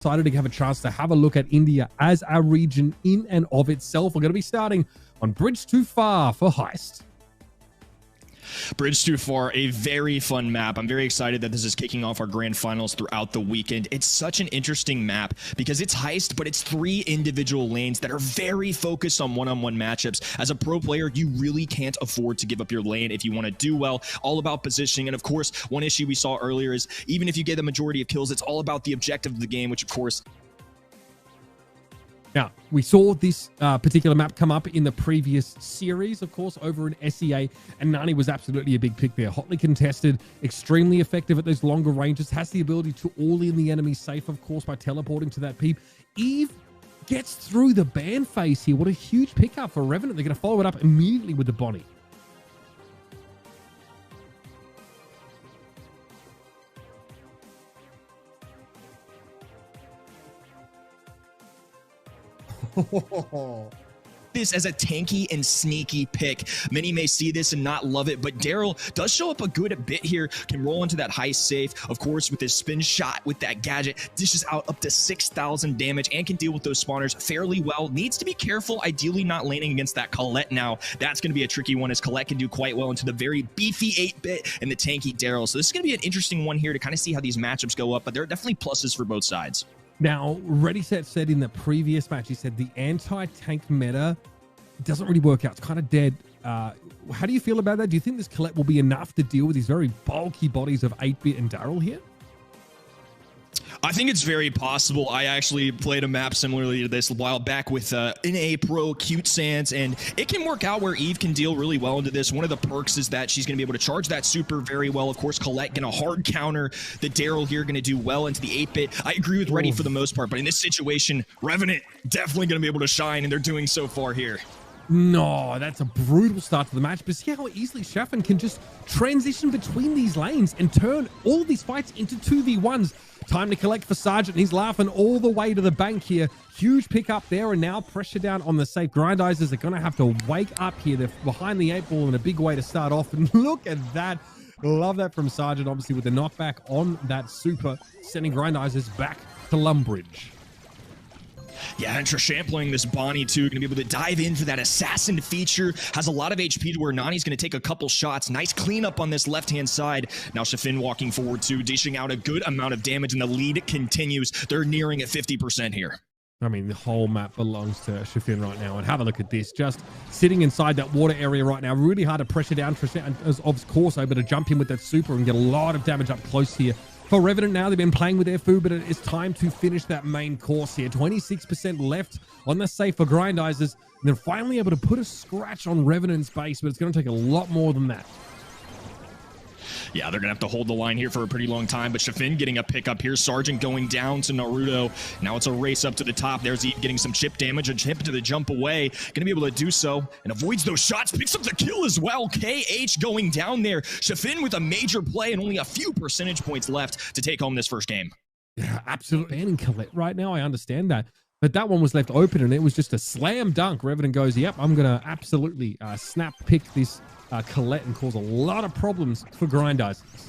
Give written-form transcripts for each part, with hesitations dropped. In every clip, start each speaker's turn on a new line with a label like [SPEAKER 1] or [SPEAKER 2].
[SPEAKER 1] Excited to have a chance to have a look at India as a region in and of itself. We're going to be starting on Bridge Too Far for Heist.
[SPEAKER 2] Bridge Too Far, a very fun map. I'm very excited that this is kicking off our grand finals throughout the weekend. It's such an interesting map because it's Heist, but it's 3 individual lanes that are very focused on one-on-one matchups. As a pro player, you really can't afford to give up your lane if you want to do well. All about positioning. And of course, one issue we saw earlier is even if you get the majority of kills, it's all about the objective of the game, which of course...
[SPEAKER 1] Now, we saw this particular map come up in the previous series, of course, over in SEA, and Nani was absolutely a big pick there. Hotly contested, extremely effective at those longer ranges, has the ability to all-in the enemy safe, of course, by teleporting to that peep. Eve gets through the ban phase here. What a huge pickup for Revenant. They're going to follow it up immediately with the Bonnie.
[SPEAKER 2] This as a tanky and sneaky pick. Many may see this and not love it, but Daryl does show up a good bit here, can roll into that Heist safe, of course, with his spin shot with that gadget, dishes out up to 6,000 damage and can deal with those spawners fairly well. Needs to be careful, ideally not laning against that Colette now. That's going to be a tricky one as Colette can do quite well into the very beefy 8-bit and the tanky Daryl. So this is going to be an interesting one here to kind of see how these matchups go up, but there are definitely pluses for both sides.
[SPEAKER 1] Now, Ready Set said in the previous match, he said the anti-tank meta doesn't really work out. It's kind of dead. How do you feel about that? Do you think this Colette will be enough to deal with these very bulky bodies of 8-bit and Daryl here?
[SPEAKER 2] I think it's very possible. I actually played a map similarly to this a while back with NA Pro Cute Sands, and it can work out where Eve can deal really well into this. One of the perks is that she's going to be able to charge that super very well. Of course, Colette going to hard counter the Daryl here, going to do well into the 8-bit. I agree with Ready for the most part, but in this situation, Revenant definitely going to be able to shine, and they're doing so far here.
[SPEAKER 1] No, that's a brutal start to the match, but see how easily Shaffin can just transition between these lanes and turn all of these fights into 2v1s. Time to collect for Sergeant. He's laughing all the way to the bank here. Huge pick up there, and now pressure down on the safe. Grindizzers are going to have to wake up here. They're behind the 8 ball in a big way to start off, and look at that. Love that from Sergeant, obviously, with the knockback on that super, sending Grindizzers back to Lumbridge.
[SPEAKER 2] Yeah, and Trishant playing this Bonnie too, going to be able to dive in for that assassin feature. Has a lot of HP to where Nani's going to take a couple shots. Nice cleanup on this left-hand side. Now Shafin walking forward too, dishing out a good amount of damage, and the lead continues. They're nearing at 50% here.
[SPEAKER 1] I mean, the whole map belongs to Shafin right now. And have a look at this. Just sitting inside that water area right now. Really hard to pressure down. Trishant is, of course, able to jump in with that super and get a lot of damage up close here. For Revenant now, they've been playing with their food, but it is time to finish that main course here. 26% left on the safe for Grindizzers, and then finally able to put a scratch on Revenant's base, but it's going to take a lot more than that.
[SPEAKER 2] Yeah, they're going to have to hold the line here for a pretty long time, but Shafin getting a pickup here. Sergeant going down to Naruto. Now it's a race up to the top. There's Eve getting some chip damage, a chip to the jump away. Going to be able to do so and avoids those shots. Picks up the kill as well. KH going down there. Shafin with a major play and only a few percentage points left to take home this first game.
[SPEAKER 1] Yeah, absolutely. Banning Colette right now, I understand that. But that one was left open, and it was just a slam dunk. Revenant goes, yep, I'm going to absolutely snap pick this Colette and cause a lot of problems for Grindizzers.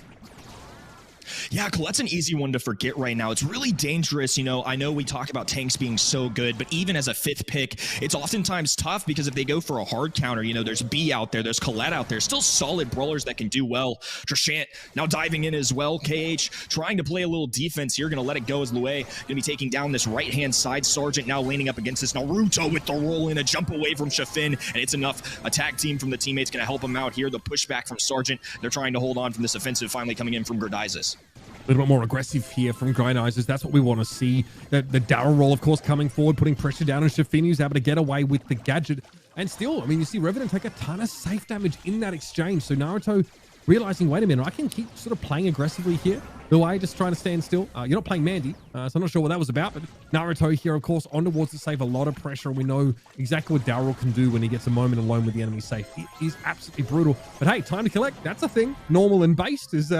[SPEAKER 2] Yeah, Colette's an easy one to forget right now. It's really dangerous. You know, I know we talk about tanks being so good, but even as a 5th pick, it's oftentimes tough because if they go for a hard counter, you know, there's B out there, there's Colette out there, still solid brawlers that can do well. Trishant now diving in as well. KH trying to play a little defense here, going to let it go as Lue going to be taking down this right-hand side. Sergeant now leaning up against this Naruto with the roll in, a jump away from Shafin, and it's enough. A tag team from the teammates going to help him out here. The pushback from Sergeant. They're trying to hold on from this offensive finally coming in from Grindizzers.
[SPEAKER 1] A little bit more aggressive here from Grindizzers. That's what we want to see. The Daryl roll, of course, coming forward, putting pressure down on Shafin, who's able to get away with the gadget. And still, I mean, you see Revenant take a ton of safe damage in that exchange. So Naruto realizing, wait a minute, I can keep sort of playing aggressively here. The way just trying to stand still. You're not playing Mandy, so I'm not sure what that was about, but Naruto here, of course, on towards the safe, a lot of pressure, and we know exactly what Daryl can do when he gets a moment alone with the enemy safe. It is absolutely brutal. But hey, time to collect. That's a thing. Normal and based is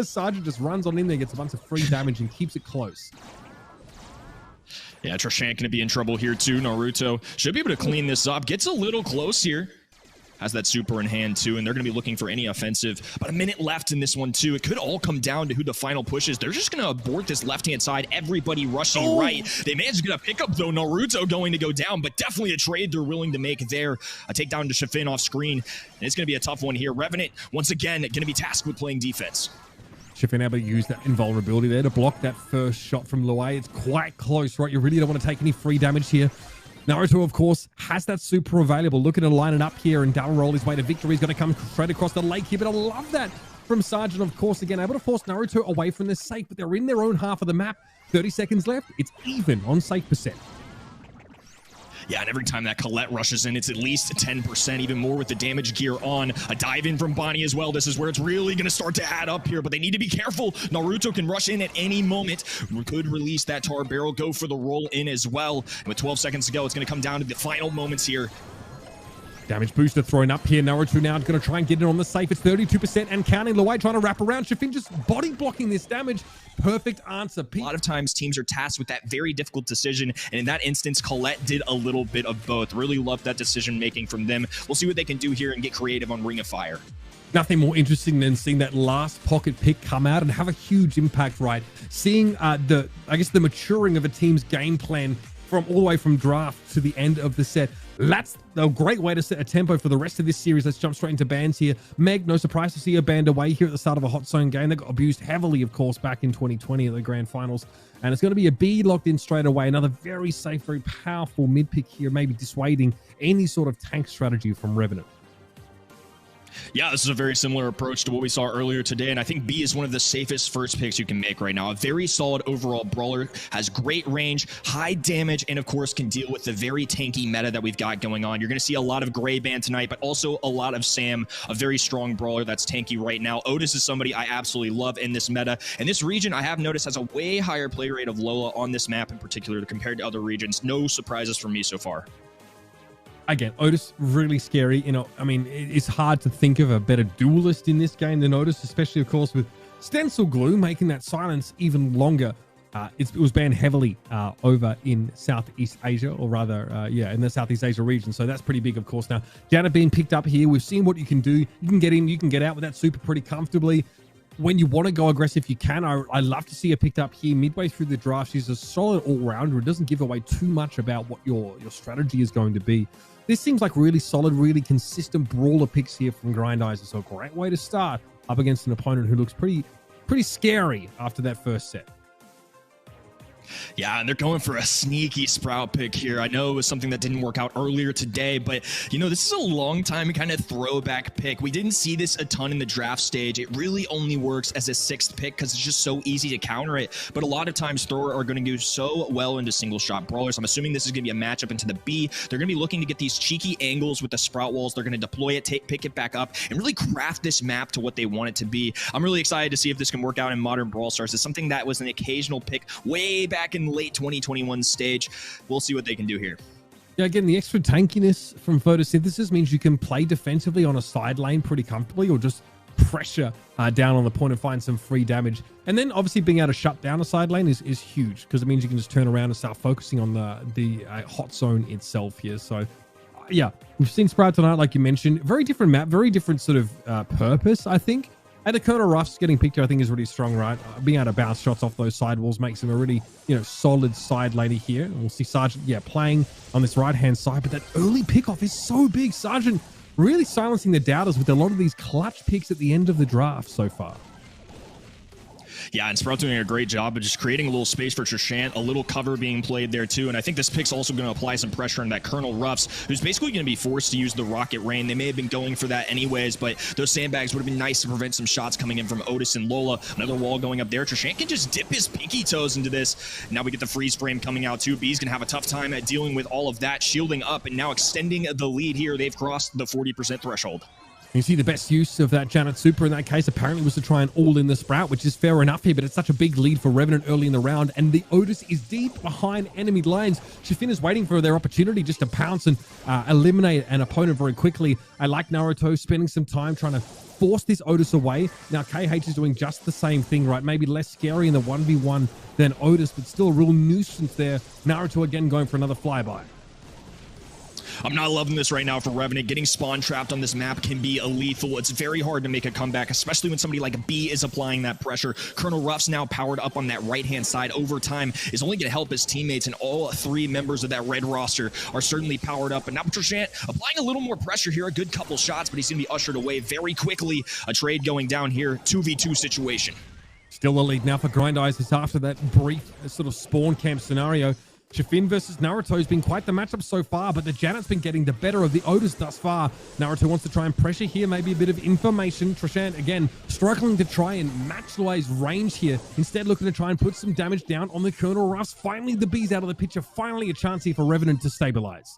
[SPEAKER 1] Sergeant just runs on in there, gets a bunch of free damage, and keeps it close.
[SPEAKER 2] Yeah, Trishant going to be in trouble here too. Naruto should be able to clean this up. Gets a little close here. has that super in hand too, and they're going to be looking for any offensive. About a minute left in this one too. It could all come down to who the final push is. They're just going to abort this left-hand side. Everybody rushing right. They managed to get a pickup though. Naruto going to go down, but definitely a trade they're willing to make there. A takedown to Shafin off screen, and it's going to be a tough one here. Revenant, once again, going to be tasked with playing defense.
[SPEAKER 1] Shafin able to use that invulnerability there to block that first shot from Luay. It's quite close, right? You really don't want to take any free damage here. Naruto, of course, has that super available. Looking to line it up here and double roll his way to victory. He's going to come straight across the lake here, but I love that from Sergeant, of course, again, able to force Naruto away from the safe, but they're in their own half of the map. 30 seconds left. It's even on safe percent.
[SPEAKER 2] Yeah, and every time that Colette rushes in, it's at least 10%, even more with the damage gear on. A dive in from Bonnie as well. This is where it's really going to start to add up here, but they need to be careful. Naruto can rush in at any moment. We could release that tar barrel, go for the roll in as well. And with 12 seconds to go, it's going to come down to the final moments here.
[SPEAKER 1] Damage booster thrown up here. Naruto now going to try and get it on the safe. It's 32% and counting. Luay trying to wrap around. Shafin just body blocking this damage. Perfect answer.
[SPEAKER 2] A lot of times teams are tasked with that very difficult decision. And in that instance, Colette did a little bit of both. Really loved that decision making from them. We'll see what they can do here and get creative on Ring of Fire.
[SPEAKER 1] Nothing more interesting than seeing that last pocket pick come out and have a huge impact, right? Seeing the maturing of a team's game plan from all the way from draft to the end of the set. That's a great way to set a tempo for the rest of this series. Let's jump straight into bans here. Meg, no surprise to see her banned away here at the start of a hot zone game. They got abused heavily, of course, back in 2020 at the grand finals. And it's going to be a B locked in straight away. Another very safe, very powerful mid pick here, maybe dissuading any sort of tank strategy from Revenant.
[SPEAKER 2] Yeah, this is a very similar approach to what we saw earlier today, and I think B is one of the safest first picks you can make right now. A very solid overall brawler, has great range, high damage, and of course can deal with the very tanky meta that we've got going on. You're going to see a lot of Gray ban tonight, but also a lot of Sam, a very strong brawler that's tanky right now. Otis is somebody I absolutely love in this meta, and this region I have noticed has a way higher play rate of Lola on this map in particular compared to other regions. No surprises from me so far.
[SPEAKER 1] Again, Otis, really scary. You know, I mean, it's hard to think of a better duelist in this game than Otis, especially, of course, with Stencil Glue making that silence even longer. It was banned heavily over in Southeast Asia, or rather, in the Southeast Asia region. So that's pretty big, of course. Now, Janet being picked up here, we've seen what you can do. You can get in, you can get out with that super pretty comfortably. When you want to go aggressive, you can. I love to see her picked up here midway through the draft. She's a solid all-rounder. It doesn't give away too much about what your strategy is going to be. This seems like really solid, really consistent brawler picks here from Grindizzers. So a great way to start up against an opponent who looks pretty scary after that first set.
[SPEAKER 2] Yeah, and they're going for a sneaky Sprout pick here. I know it was something that didn't work out earlier today, but, you know, this is a long time kind of throwback pick. We didn't see this a ton in the draft stage. It really only works as a 6th pick because it's just so easy to counter it. But a lot of times, Thrower are going to do so well into single-shot brawlers. I'm assuming this is going to be a matchup into the B. They're going to be looking to get these cheeky angles with the Sprout walls. They're going to deploy it, pick it back up, and really craft this map to what they want it to be. I'm really excited to see if this can work out in modern Brawl Stars. It's something that was an occasional pick way back in late 2021 stage. We'll see what they can do here.
[SPEAKER 1] Yeah, again, the extra tankiness from photosynthesis means you can play defensively on a side lane pretty comfortably, or just pressure down on the point and find some free damage. And then obviously being able to shut down a side lane is huge, because it means you can just turn around and start focusing on the hot zone itself here. So yeah, we've seen Sprout tonight, like you mentioned. Very different map, very different sort of purpose, I think. And the Colonel Ruffs getting picked here, I think, is really strong, right? Being able to bounce shots off those sidewalls makes him a really, solid side laner here. And we'll see Sergeant, playing on this right-hand side. But that early pickoff is so big. Sergeant really silencing the doubters with a lot of these clutch picks at the end of the draft so far.
[SPEAKER 2] Yeah, and Sprout's doing a great job of just creating a little space for Trishant, a little cover being played there too. And I think this pick's also going to apply some pressure on that Colonel Ruffs, who's basically going to be forced to use the Rocket Rain. They may have been going for that anyways, but those sandbags would have been nice to prevent some shots coming in from Otis and Lola. Another wall going up there. Trishant can just dip his pinky toes into this. Now we get the freeze frame coming out too. B's going to have a tough time at dealing with all of that, shielding up and now extending the lead here. They've crossed the 40% threshold.
[SPEAKER 1] You see the best use of that Janet Super in that case apparently was to try and all in the Sprout, which is fair enough here, but it's such a big lead for Revenant early in the round, and the Otis is deep behind enemy lines. Shafin is waiting for their opportunity just to pounce and eliminate an opponent very quickly. I like Naruto spending some time trying to force this Otis away. Now KH is doing just the same thing, right? Maybe less scary in the 1v1 than Otis, but still a real nuisance there. Naruto again going for another flyby.
[SPEAKER 2] I'm not loving this right now for Revenant. Getting spawn trapped on this map can be lethal. It's very hard to make a comeback, especially when somebody like B is applying that pressure. Colonel Ruff's now powered up on that right-hand side. Over time is only going to help his teammates, and all 3 members of that red roster are certainly powered up. And now Trishant applying a little more pressure here. A good couple shots, but he's going to be ushered away very quickly. A trade going down here. 2v2 situation.
[SPEAKER 1] Still the lead now for Grindizzers after that brief sort of spawn camp scenario. Shafin versus Naruto has been quite the matchup so far, but the Janet's been getting the better of the Otis thus far. Naruto wants to try and pressure here, maybe a bit of information. Trishant, again, struggling to try and match Luai's range here. Instead, looking to try and put some damage down on the Colonel Ruffs. Finally, the B's out of the picture. Finally, a chance here for Revenant to stabilize.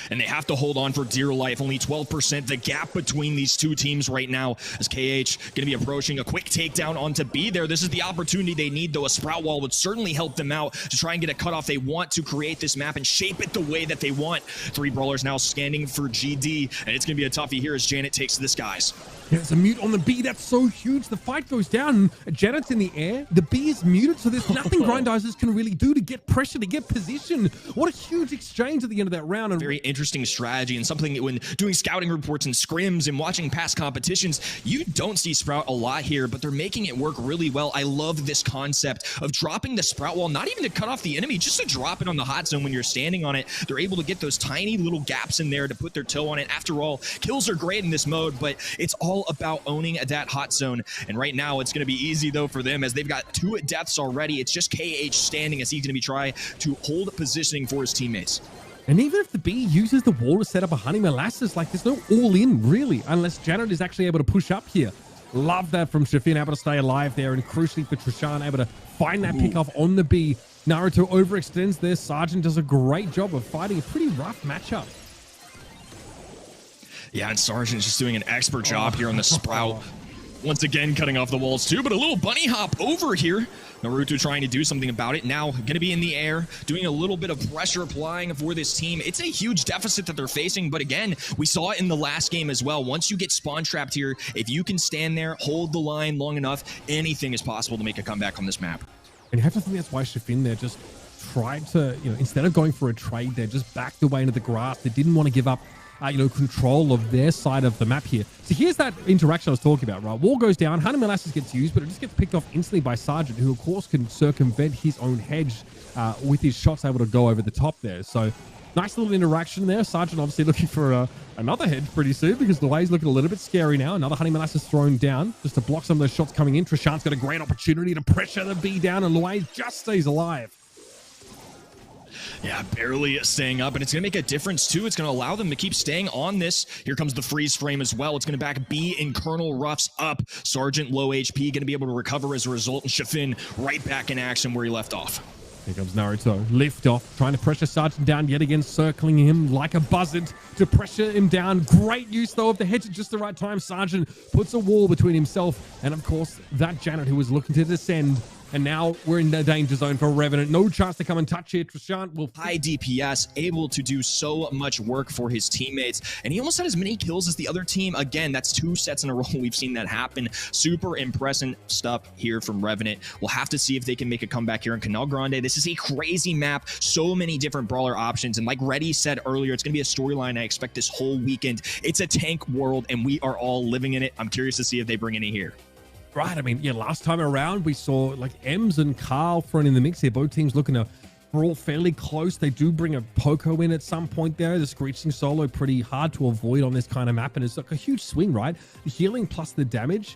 [SPEAKER 2] And they have to hold on for dear life. Only 12%. The gap between these two teams right now as KH going to be approaching a quick takedown onto B there. This is the opportunity they need, though. A sprout wall would certainly help them out to try and get a cutoff. They want to create this map and shape it the way that they want. 3 brawlers now scanning for GD, and it's going to be a toughie here as Janet takes to the skies.
[SPEAKER 1] There's a mute on the B. That's so huge. The fight goes down. Janet's in the air. The B is muted, so there's nothing Grindizzers can really do to get pressure, to get position. What a huge exchange at the end of that round. And
[SPEAKER 2] very interesting strategy, and something when doing scouting reports and scrims and watching past competitions, you don't see Sprout a lot here, but they're making it work really well. I love this concept of dropping the Sprout wall, not even to cut off the enemy, just to drop it on the hot zone when you're standing on it. They're able to get those tiny little gaps in there to put their toe on it. After all, kills are great in this mode, but it's all about owning that hot zone. And right now, it's going to be easy, though, for them as they've got 2 deaths already. It's just KH standing as he's going to be trying to hold positioning for his teammates.
[SPEAKER 1] And even if the B uses the wall to set up a honey molasses, like there's no all-in, really, unless Janet is actually able to push up here. Love that from Shafin, able to stay alive there, and crucially for Trishant, able to find that pick off on the B. Naruto overextends there. Sergeant does a great job of fighting a pretty rough matchup.
[SPEAKER 2] Yeah, and Sergeant's just doing an expert job here on the Sprout. Once again, cutting off the walls too, but a little bunny hop over here. Naruto trying to do something about it. Now going to be in the air, doing a little bit of pressure applying for this team. It's a huge deficit that they're facing, but again, we saw it in the last game as well. Once you get spawn trapped here, if you can stand there, hold the line long enough, anything is possible to make a comeback on this map.
[SPEAKER 1] And you have to think that's why Shafin there just tried to, instead of going for a trade there, just backed away into the grass. They didn't want to give up control of their side of the map here. So here's that interaction I was talking about, right? Wall goes down, Honey Molasses gets used, but it just gets picked off instantly by Sergeant, who of course can circumvent his own hedge with his shots able to go over the top there. So nice little interaction there. Sergeant obviously looking for another hedge pretty soon because the way he's looking a little bit scary now. Another Honey Molasses thrown down just to block some of those shots coming in. Trishant's got a great opportunity to pressure the B down, and Luai just stays alive.
[SPEAKER 2] Yeah, barely staying up, and it's going to make a difference, too. It's going to allow them to keep staying on this. Here comes the freeze frame as well. It's going to back B and Colonel Ruffs up. Sergeant low HP, going to be able to recover as a result, and Shafin right back in action where he left off.
[SPEAKER 1] Here comes Naruto. Lift off, trying to pressure Sergeant down yet again, circling him like a buzzard to pressure him down. Great use, though, of the hedge at just the right time. Sergeant puts a wall between himself and, of course, that Janet who was looking to descend. And now we're in the danger zone for Revenant. No chance to come and touch here. Trishant will...
[SPEAKER 2] High DPS, able to do so much work for his teammates. And he almost had as many kills as the other team. Again, that's 2 sets in a row we've seen that happen. Super impressive stuff here from Revenant. We'll have to see if they can make a comeback here in Canal Grande. This is a crazy map. So many different brawler options. And like Reddy said earlier, it's going to be a storyline I expect this whole weekend. It's a tank world, and we are all living in it. I'm curious to see if they bring any here.
[SPEAKER 1] Right, I mean, yeah, last time around, we saw like Ems and Carl thrown in the mix here. Both teams looking to brawl fairly close. They do bring a Poco in at some point there. The Screeching Solo pretty hard to avoid on this kind of map, and it's like a huge swing, right? The healing plus the damage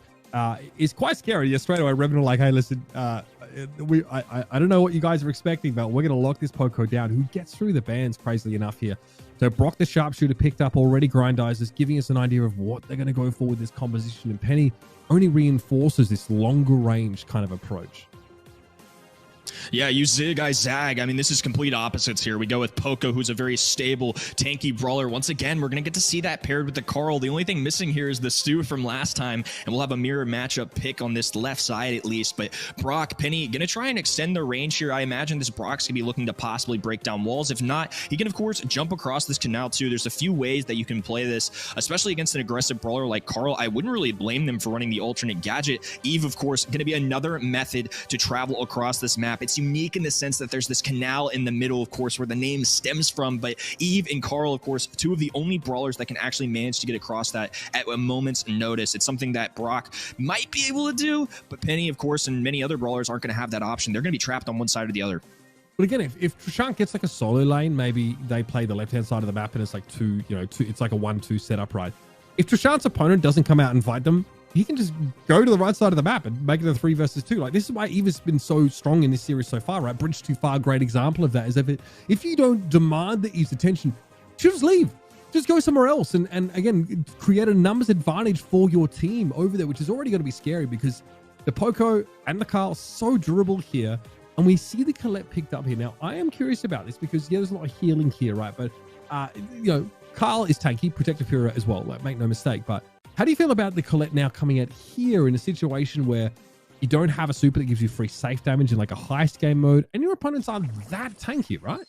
[SPEAKER 1] is quite scary. Yeah, straight away, Revenant like, hey, listen, I don't know what you guys are expecting, but we're going to lock this Poco down, who gets through the bans crazily enough here. So Brock the Sharpshooter picked up already. Grindizzers giving us an idea of what they're going to go for with this composition, and Penny only reinforces this longer range kind of approach.
[SPEAKER 2] Yeah, you Zig, I Zag. I mean, this is complete opposites here. We go with Poco, who's a very stable, tanky brawler. Once again, we're going to get to see that paired with the Carl. The only thing missing here is the Stu from last time, and we'll have a mirror matchup pick on this left side at least. But Brock, Penny, going to try and extend the range here. I imagine this Brock's going to be looking to possibly break down walls. If not, he can, of course, jump across this canal too. There's a few ways that you can play this, especially against an aggressive brawler like Carl. I wouldn't really blame them for running the alternate gadget. Eve, of course, going to be another method to travel across this map. map. It's unique in the sense that there's this canal in the middle, of course, where the name stems from, but Eve and Carl, of course, two of the only brawlers that can actually manage to get across that at a moment's notice. It's something that Brock might be able to do, but Penny, of course, and many other brawlers aren't going to have that option. They're going to be trapped on one side or the other.
[SPEAKER 1] But again, if Trishant gets like a solo lane, maybe they play the left-hand side of the map and it's like it's like a 1-2 setup, right? If Trishant's opponent doesn't come out and fight them, he can just go to the right side of the map and make it a 3 versus 2. Like, this is why Eve has been so strong in this series so far, right? Bridge Too Far, great example of that. Is if you don't demand the Eve's attention, she'll just leave. Just go somewhere else and again, create a numbers advantage for your team over there, which is already going to be scary because the Poco and the Carl so durable here. And we see the Colette picked up here. Now, I am curious about this because, yeah, there's a lot of healing here, right? But, Carl is tanky, protective hero as well, like, make no mistake. But how do you feel about the Colette now coming out here in a situation where you don't have a super that gives you free safe damage in like a heist game mode and your opponents aren't that tanky, right?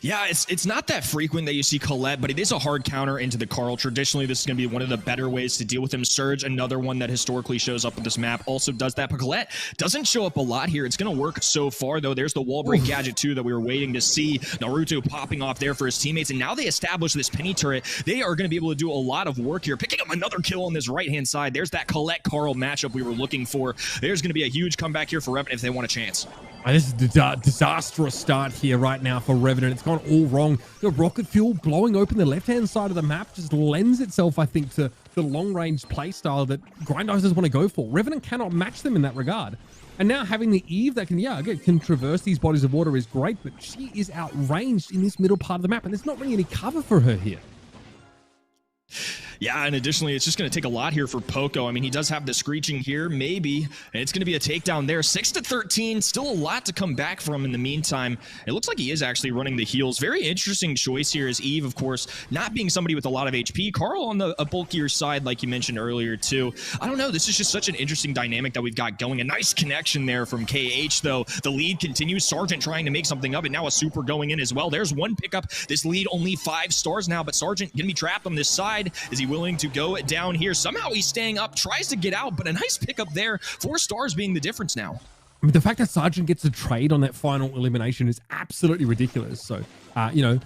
[SPEAKER 2] Yeah, it's not that frequent that you see Colette, but it is a hard counter into the Carl. Traditionally, this is going to be one of the better ways to deal with him. Surge, another one that historically shows up with this map, also does that. But Colette doesn't show up a lot here. It's going to work so far, though. There's the wall break gadget, too, that we were waiting to see. Naruto popping off there for his teammates, and now they establish this Penny turret. They are going to be able to do a lot of work here, picking up another kill on this right-hand side. There's that Colette-Carl matchup we were looking for. There's going to be a huge comeback here for Revenant if they want a chance.
[SPEAKER 1] This is a disastrous start here right now for Revenant. It's gone all wrong. The rocket fuel blowing open the left-hand side of the map just lends itself, I think, to the long-range playstyle that Grindizzers want to go for. Revenant cannot match them in that regard. And now having the Eve that can traverse these bodies of water is great, but she is outranged in this middle part of the map, and there's not really any cover for her here.
[SPEAKER 2] Yeah, and additionally, it's just going to take a lot here for Poco. I mean, he does have the screeching here, maybe, and it's going to be a takedown there. 6-13, still a lot to come back from in the meantime. It looks like he is actually running the heals. Very interesting choice here is Eve, of course, not being somebody with a lot of HP. Carl on a bulkier side, like you mentioned earlier, too. I don't know. This is just such an interesting dynamic that we've got going. A nice connection there from KH, though. The lead continues. Sergeant trying to make something of it. Now a super going in as well. There's one pickup. This lead only 5 stars now, but Sergeant going to be trapped on this side. Is he willing to go down here? Somehow he's staying up, tries to get out, but a nice pickup there. 4 stars being the difference now.
[SPEAKER 1] I mean, the fact that Sergeant gets a trade on that final elimination is absolutely ridiculous. So, an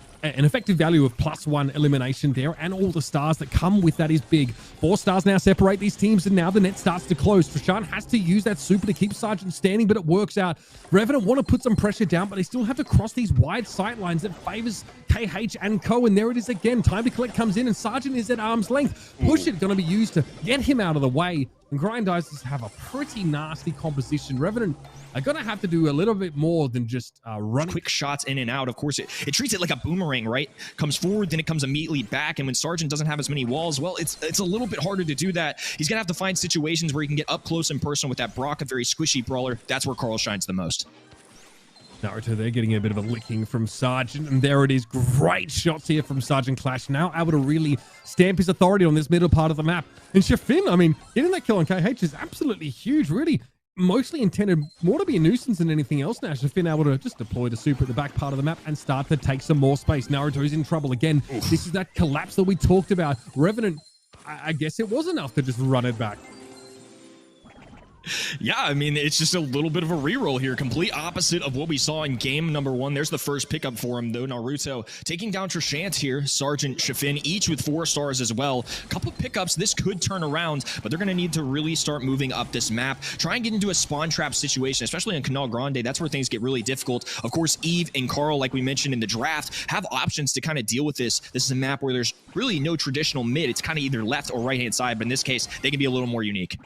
[SPEAKER 1] effective value of +1 elimination there, and all the stars that come with that is big. 4 stars now separate these teams, and now the net starts to close. Trishant has to use that super to keep Sergeant standing, but it works out. Revenant want to put some pressure down, but they still have to cross these wide sight lines that favors KH and Co. And there it is again. Time to collect comes in, and Sergeant is at arm's length. Push it going to be used to get him out of the way. And Grindizzers have a pretty nasty composition. Revenant are going to have to do a little bit more than just run
[SPEAKER 2] quick shots in and out. Of course, it treats it like a boomerang, right? Comes forward, then it comes immediately back. And when Sergeant doesn't have as many walls, well, it's a little bit harder to do that. He's going to have to find situations where he can get up close and personal with that Brock, a very squishy brawler. That's where Carl shines the most.
[SPEAKER 1] Naruto, they're getting a bit of a licking from Sergeant, and there it is. Great shots here from Sergeant Clash, now able to really stamp his authority on this middle part of the map. And Shafin, I mean, getting that kill on KH is absolutely huge, really mostly intended more to be a nuisance than anything else now. Shafin able to just deploy the super at the back part of the map and start to take some more space. Naruto's in trouble again. Oof. This is that collapse that we talked about. Revenant, I guess it was enough to just run it back.
[SPEAKER 2] Yeah, I mean, it's just a little bit of a reroll here. Complete opposite of what we saw in game number 1. There's the first pickup for him, though. Naruto taking down Trishant here. Sergeant, Shafin, each with 4 stars as well. Couple pickups. This could turn around, but they're going to need to really start moving up this map. Try and get into a spawn trap situation, especially in Canal Grande. That's where things get really difficult. Of course, Eve and Carl, like we mentioned in the draft, have options to kind of deal with this. This is a map where there's really no traditional mid. It's kind of either left or right-hand side, but in this case, they can be a little more unique.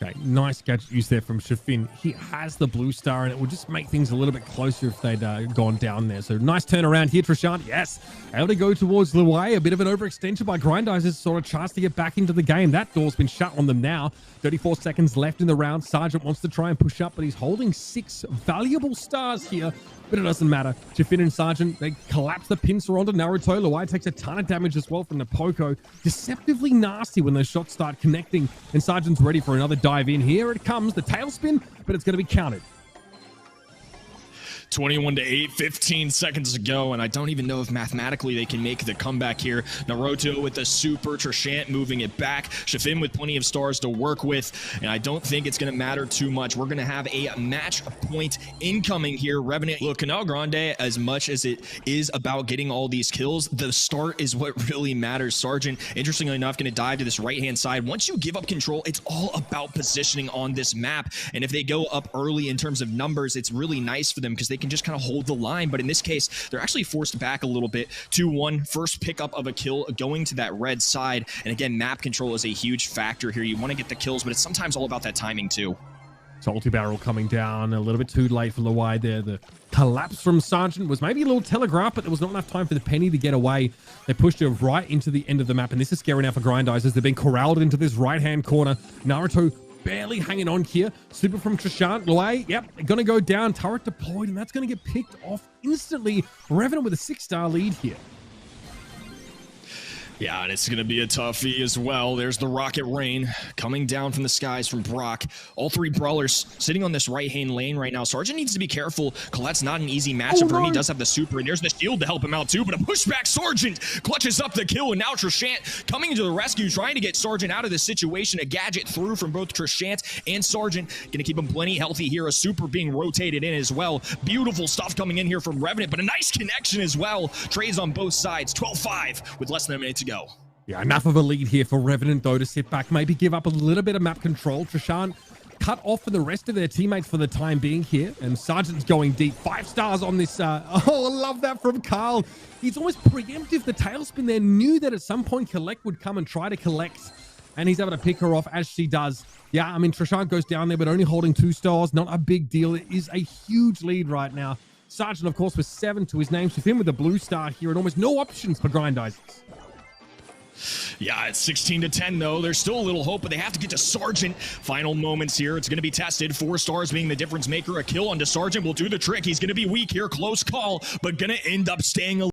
[SPEAKER 1] Okay, nice gadget use there from Shafin. He has the blue star, and it would just make things a little bit closer if they'd gone down there. So nice turnaround here, Trishant. Yes, able to go towards Luai. A bit of an overextension by Grindizzers, sort of chance to get back into the game. That door's been shut on them now. 34 seconds left in the round. Sergeant wants to try and push up, but he's holding 6 valuable stars here. But it doesn't matter. Shafin and Sergeant, they collapse the pincer onto Naruto. Luai takes a ton of damage as well from the Poco. Deceptively nasty when those shots start connecting. And Sergeant's ready for another dive in. Here it comes, the tailspin, but it's going to be counted.
[SPEAKER 2] 21-8, 15 seconds to go, and I don't even know if mathematically they can make the comeback here. Naruto with the super, Trishant moving it back, Shafin with plenty of stars to work with, and I don't think it's going to matter too much. We're going to have a match point incoming here. Revenant, look, Canal Grande, as much as it is about getting all these kills, the start is what really matters. Sergeant, interestingly enough, going to dive to this right-hand side. Once you give up control, it's all about positioning on this map, and if they go up early in terms of numbers, it's really nice for them because they can just kind of hold the line. But in this case, they're actually forced back a little bit. 2-1, first pickup of a kill going to that red side. And again, map control is a huge factor here. You want to get the kills, but it's sometimes all about that timing too.
[SPEAKER 1] Salty Barrel coming down a little bit too late for the wide there. The collapse from Sergeant was maybe a little telegraphed, but there was not enough time for the Penny to get away. They pushed her right into the end of the map, and this is scary now for Grindizzers. They've been corralled into this right-hand corner. Naruto barely hanging on here. Super from Trishant. Loay, yep, gonna go down. Turret deployed, and that's gonna get picked off instantly. Revenant with a 6-star lead here.
[SPEAKER 2] Yeah, and it's going to be a toughie as well. There's the rocket rain coming down from the skies from Brock. All three brawlers sitting on this right-hand lane right now. Sergeant needs to be careful. Colette's not an easy matchup for him. He does have the super, and there's the shield to help him out too, but a pushback Sergeant clutches up the kill, and now Trishant coming to the rescue, trying to get Sergeant out of this situation. A gadget through from both Trishant and Sergeant. Going to keep him plenty healthy here. A super being rotated in as well. Beautiful stuff coming in here from Revenant, but a nice connection as well. Trays on both sides. 12-5 with less than a minute to go.
[SPEAKER 1] Yeah, enough of a lead here for Revenant, though, to sit back, maybe give up a little bit of map control. Trishant cut off for the rest of their teammates for the time being here, and Sergeant's going deep. 5 stars on this. Oh, I love that from Carl. He's almost preemptive. The tailspin there, knew that at some point Collect would come and try to collect, and he's able to pick her off as she does. Yeah, I mean, Trishant goes down there, but only holding 2 stars. Not a big deal. It is a huge lead right now. Sergeant, of course, with 7 to his name. Shafin with a blue star here, and almost no options for Grindizzers.
[SPEAKER 2] Yeah, it's 16-10 though. There's still a little hope, but they have to get to Sergeant. Final moments here. It's going to be tested. 4 stars being the difference maker. A kill onto Sergeant will do the trick. He's going to be weak here. Close call, but going to end up staying alive.